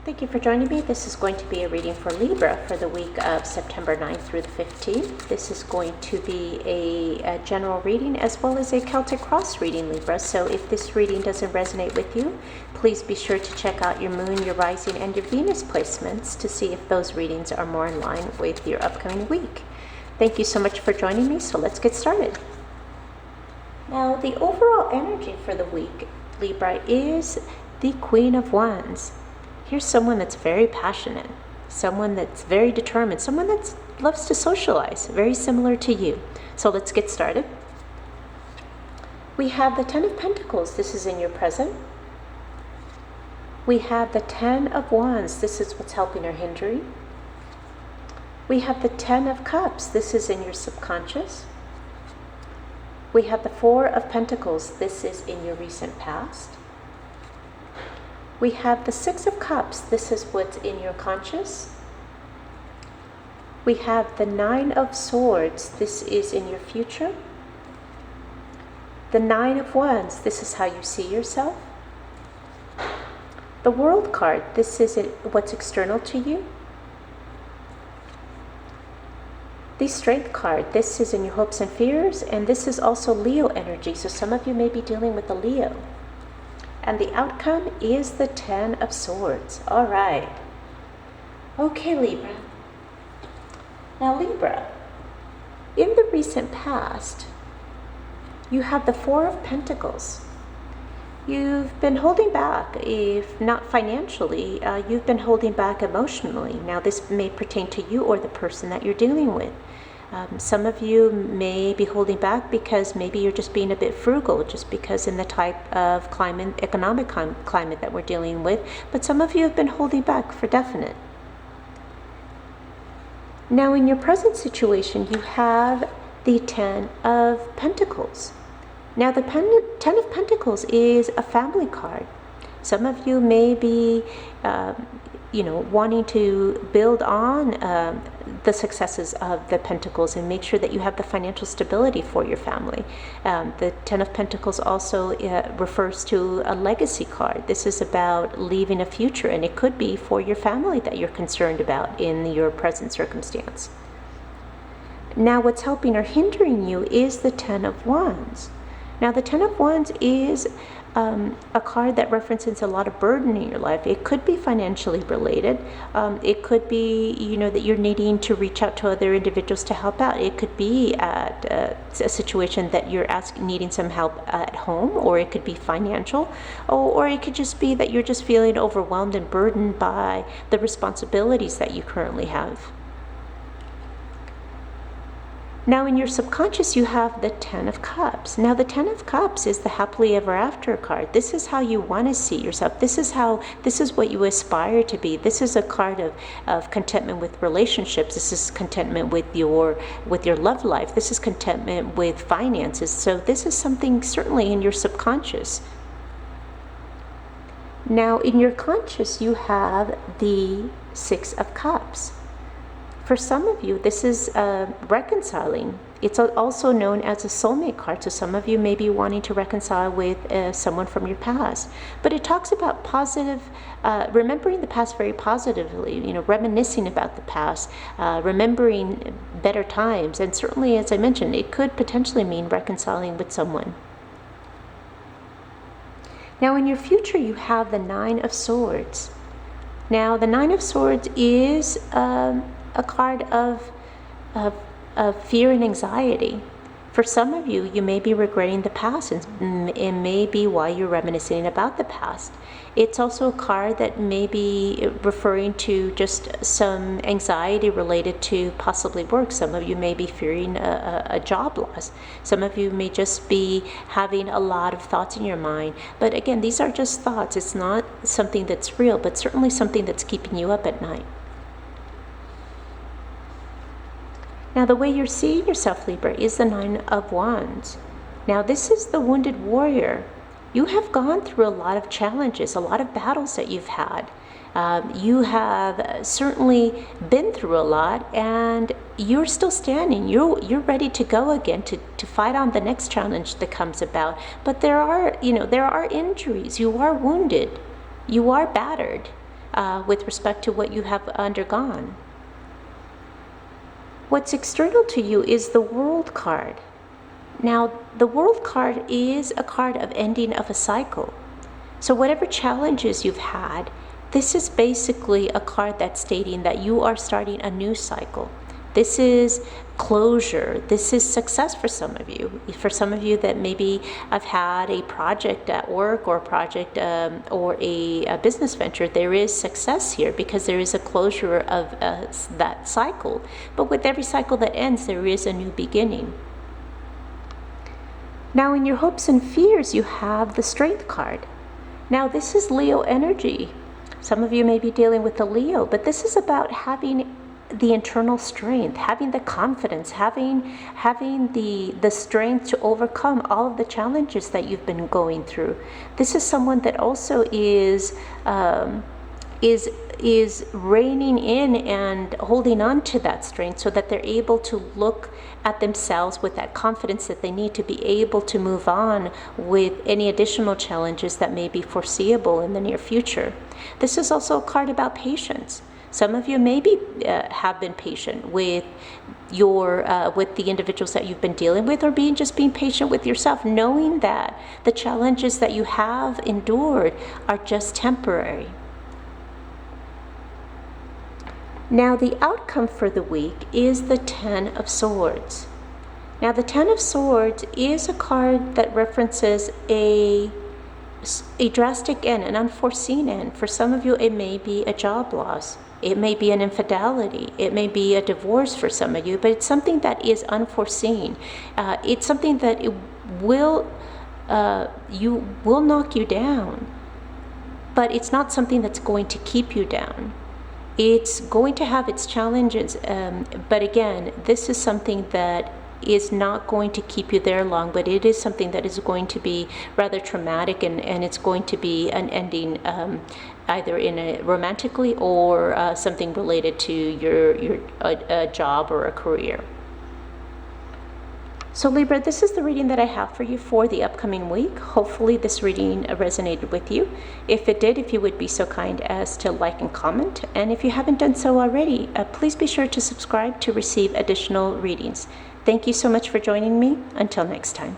Thank you for joining me. This is going to be a reading for Libra for the week of September 9th through the 15th. This is going to be a general reading as well as a Celtic cross reading, Libra. So if this reading doesn't resonate with you, please be sure to check out your moon, your rising, and your Venus placements to see if those readings are more in line with your upcoming week. Thank you so much for joining me. So let's get started. Now, the overall energy for the week, Libra, is the Queen of Wands. Here's someone that's very passionate, someone that's very determined, someone that loves to socialize, very similar to you. So let's get started. We have the Ten of Pentacles. This is in your present. We have the Ten of Wands. This is what's helping or hindering. We have the Ten of Cups. This is in your subconscious. We have the Four of Pentacles. This is in your recent past. We have the Six of Cups. This is what's in your conscious. We have the Nine of Swords. This is in your future. The Nine of Wands. This is how you see yourself. The World card. This is what's external to you. The Strength card. This is in your hopes and fears, and this is also Leo energy. So some of you may be dealing with a Leo. And the outcome is the Ten of Swords. All right. Okay, Libra. Now, Libra, in the recent past, you have the Four of Pentacles. You've been holding back, if not financially, you've been holding back emotionally. Now, this may pertain to you or the person that you're dealing with. Some of you may be holding back because maybe you're just being a bit frugal, just because in the type of climate, economic climate that we're dealing with. But some of you have been holding back for definite. Now, in your present situation, you have the Ten of Pentacles. Now, the Ten of Pentacles is a family card. Some of you may be, wanting to build on the successes of the Pentacles and make sure that you have the financial stability for your family. The Ten of Pentacles also refers to a legacy card. This is about leaving a future, and it could be for your family that you're concerned about in your present circumstance. Now, what's helping or hindering you is the Ten of Wands. Now, the Ten of Wands is a card that references a lot of burden in your life. It could be financially related. It could be, that you're needing to reach out to other individuals to help out. It could be at a situation that you're needing some help at home, or it could be financial, or it could just be that you're just feeling overwhelmed and burdened by the responsibilities that you currently have. Now, in your subconscious, you have the Ten of Cups. Now, the Ten of Cups is the happily ever after card. This is how you want to see yourself. This is what you aspire to be. This is a card of contentment with relationships. This is contentment with your love life. This is contentment with finances. So this is something certainly in your subconscious. Now, in your conscious, you have the Six of Cups. For some of you, this is reconciling. It's also known as a soulmate card. So some of you may be wanting to reconcile with someone from your past. But it talks about positive, remembering the past very positively, reminiscing about the past, remembering better times. And certainly, as I mentioned, it could potentially mean reconciling with someone. Now, in your future, you have the Nine of Swords. Now, the Nine of Swords is a card of fear and anxiety. For some of you, you may be regretting the past, and it may be why you're reminiscing about the past. It's also a card that may be referring to just some anxiety related to possibly work. Some of you may be fearing a job loss. Some of you may just be having a lot of thoughts in your mind. But again, these are just thoughts. It's not something that's real, but certainly something that's keeping you up at night. Now, the way you're seeing yourself, Libra, is the Nine of Wands. Now, this is the wounded warrior. You have gone through a lot of challenges, a lot of battles that you've had. You have certainly been through a lot, and you're still standing. You're ready to go again to fight on the next challenge that comes about. But there are injuries. You are wounded. You are battered. with respect to what you have undergone. What's external to you is the World card. Now, the World card is a card of ending of a cycle. So whatever challenges you've had, this is basically a card that's stating that you are starting a new cycle. This is closure. This is success for some of you. For some of you that maybe have had a project at work or a project or a business venture, there is success here because there is a closure of that cycle. But with every cycle that ends, there is a new beginning. Now, in your hopes and fears, you have the Strength card. Now, this is Leo energy. Some of you may be dealing with the Leo, but this is about having the internal strength, having the confidence, having the strength to overcome all of the challenges that you've been going through. This is someone that also is reining in and holding on to that strength so that they're able to look at themselves with that confidence that they need to be able to move on with any additional challenges that may be foreseeable in the near future. This is also a card about patience. Some of you maybe have been patient with with the individuals that you've been dealing with, or being patient with yourself, knowing that the challenges that you have endured are just temporary. Now, the outcome for the week is the Ten of Swords. Now, the Ten of Swords is a card that references a drastic end, an unforeseen end. For some of you, it may be a job loss. It may be an infidelity. It may be a divorce for some of you, but it's something that is unforeseen. It's something that will knock you down, but it's not something that's going to keep you down. It's going to have its challenges, but again, this is something that is not going to keep you there long, but it is something that is going to be rather traumatic, and it's going to be an ending either in a romantically or something related to your job or a career. So Libra, this is the reading that I have for you for the upcoming week. Hopefully this reading resonated with you. If it did, if you would be so kind as to like and comment. And if you haven't done so already, please be sure to subscribe to receive additional readings. Thank you so much for joining me. Until next time.